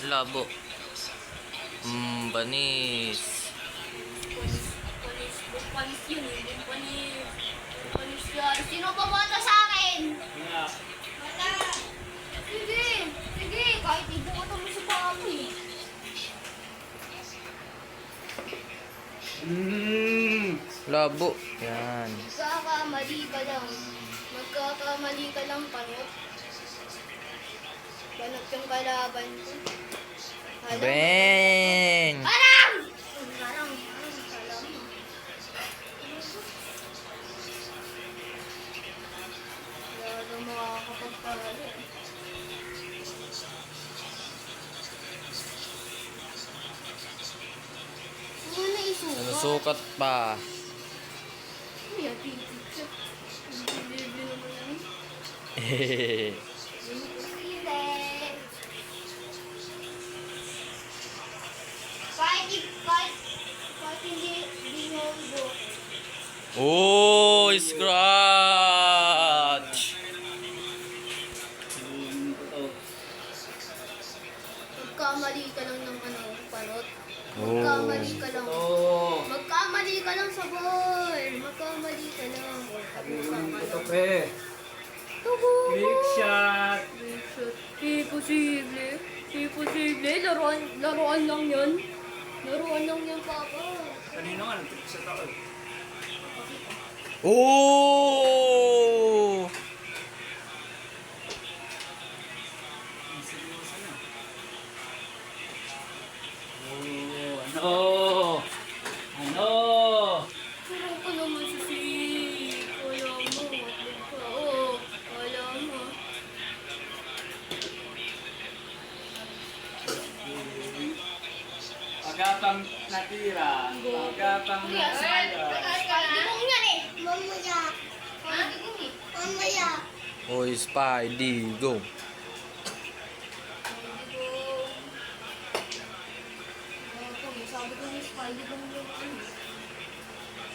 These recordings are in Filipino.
Labo. Banis. Panis yun eh. Panis yan. Sino pumunta sa akin? Wala. Sige. Sige. Kahit ibukotan mo sa baboy. Labo. Yan. Magkakamali ka lang. Magkakamali ka lang, panot. Panot yung kalaban ko. Bang! Alam! Alam. Wala makakapagpahali. Ano na isukat? Nasukat pa. Kuya, pipicture. Hindi naman yan. Hehehe. Kahit hindi mo buo. Oh, scratch! Magkamali ka lang ng panot. Oh. Magkamali ka lang. Magkamali ka lang sa ball. Magkamali ka lang. Ito pre. Tugo. Trick shot. Trick shot. Di posible. Di posible. Laruan lang yan. Laruan lang yan, Papa. Kanino nga, trick shot ako. Oh! Oh, ano? Tulong ko naman sa si... Wala mo. Oo. Wala mo. Pagkapang natira. Pagkapang natira. Digong yan eh. Mamaya. Digong eh. Mamaya. Oh, Spidey, go. Sabi ko ni Spidey kung yung ano.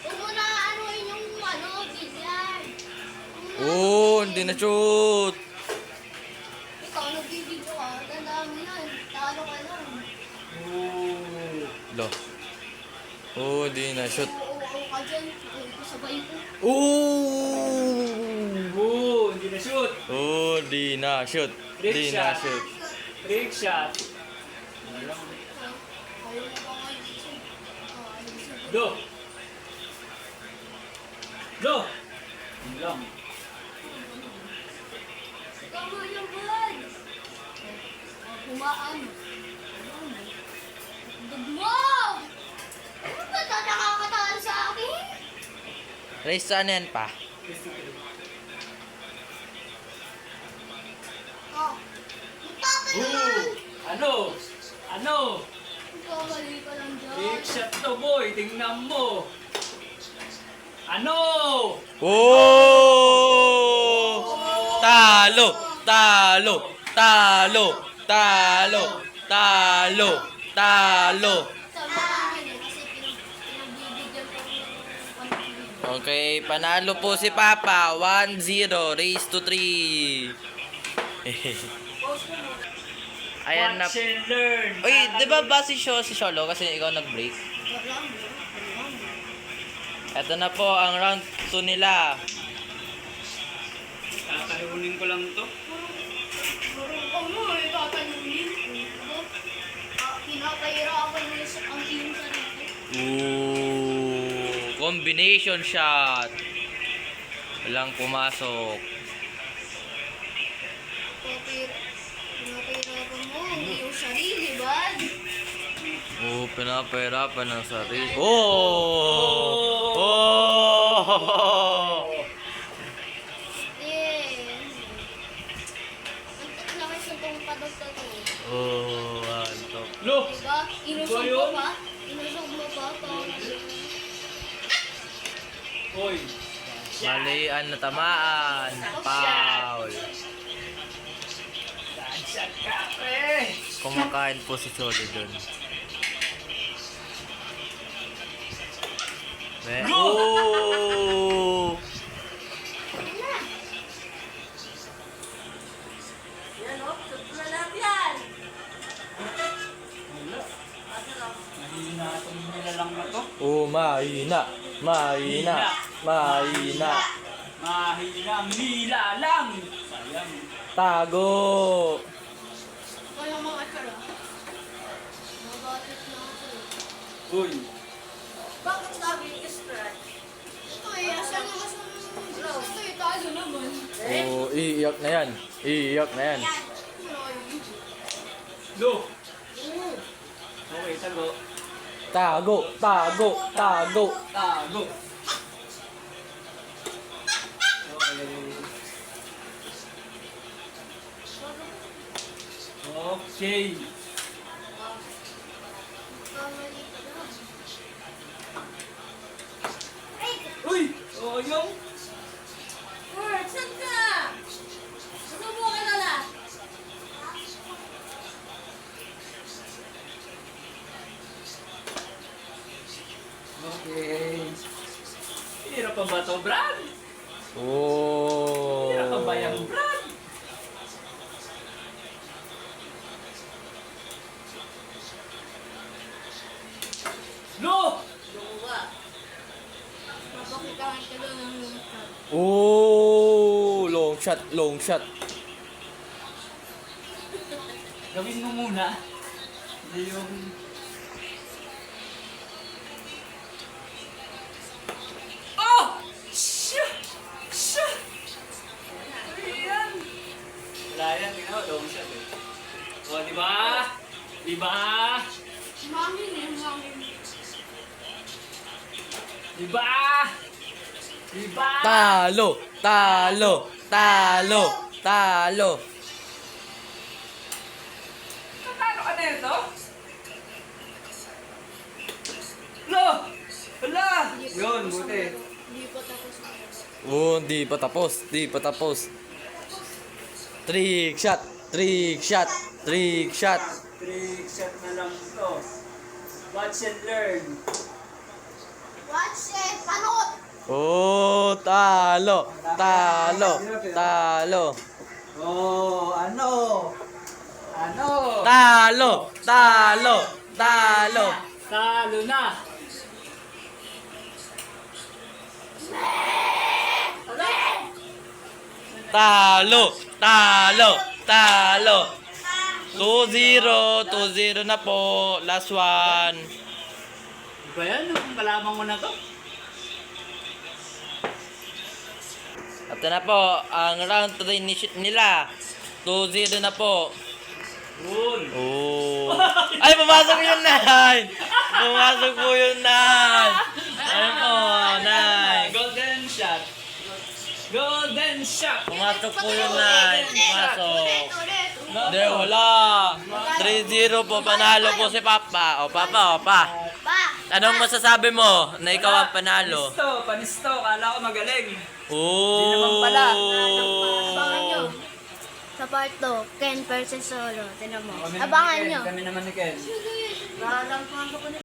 Huwag mo na anuin yung bilyan. Oh, hindi na shoot. Ikaw nagbibidyo ka. Tandaan mo yan. Talo ka lang. Lo. Oh, hindi na shoot. Oo ka dyan. Sabay ko. Oh! Hindi na shoot. Oh, di na shoot. Di na shoot. Trick shot. Ayaw mo pa nga dito. Do. Do. Yun lang. Tama yung bad. Humaan. Dugmo! Ano ba ito nakakataan sa akin? Race ano yan pa? Oh. Mutapa naman! Ano? Ano? Magkamali ka lang dyan. Trick shot to boy. Tingnan mo. Ano? Oh! Talo! Talo! Talo! Talo! Talo! Talo! Sabi ko akin eh, kasi pinagbibigyan ko ng Okay, panalo po si Papa. 1-0. Race to 3. Ayan na. Watch and learn. Uy, di ba ba si Sholo kasi ikaw nag-break? Ito na po ang round 2 nila. Tatalunin ko lang to. Ano eh, tatalunin? Pinapahirapan mo ang iyong sarili. Ooh, combination shot. Walang pumasok. Pinapahirapan mo ang iyong sarili, bad? Oh, pinapahirapan ng sarili. Oh! Oh! Yeah. Ang lakas ng tong padagtag mo. Oh, antok. Lo. Diba? Inusog mo pa? Inusog mo pa? Hoy. Malian na tamaan. Foul. Shot ka, pre. Kumakain po si Cholo dun. Oh! Yan o, shoot na lang yan. Hinatong nila lang na to. Oh, mahina. Mahina. Mahina. Mahina ang nila lang. Sayang. Tago. Kaya mga tsara. Mabatit na ako. Uy. Bakit sabi ni Scratch? Ito eh, asa nga mas ito eh, talo naman. Oh, iiyak na yan. Iiyak na yan. Lo. Okay, tago. Tago. Tago. Tago. Tago. Okay. Okay. Uy! Oh, yung... Saan ka? Susubukan ka na lang. Okay. Hirap pa ba ito, Brad? Oh. Hirap pa ba yung Brad? No! Papakitahan ka doon ng lumutang. Oh, long shot, long shot. Gawin mo muna. Hindi yung... Oh! Shit! Shit! Ayan! Wala yan, tingnan mo, long shot eh. O, diba? Diba? Mami na yung mami. Diba? Diba? Talo. Talo. Talo. Talo. Paano ka na ito? Lo! Wala! Yun, buti. Hindi pa tapos. Oh, di pa tapos. Di pa tapos. Trick shot. Trick shot. Trick shot. Trick shot na lang to. Watch and learn. Watch it! Panot! Oh, talo. Talo. Talo. Oh, ano? Ano? Talo. Talo. Talo. Talo na. Talo. Talo. Talo. 2-0. 2-0 na po. Last one. Ba yan? Kalaman mo na to? At na po, ang round 3 nila. 2-0 na po. Good. Oh. Ay, pumasok yung 9! Pumasok po yung 9! Ayun po, 9. Golden shot. Golden shot. Pumasok po yung 9. Pumasok. Ulit! Hindi, wala. 3-0 po, panalo po si Papa. O, Papa, o, Pa. Pa! Anong masasabi mo na ikaw ang panalo? Panisto. Kala ko magaling. Oh. Di naman pala. Abangan nyo. Sa part 2, Ken versus Solo. Tinan mo. Abangan nyo. Kami naman ni Ken. Nararamdaman ko na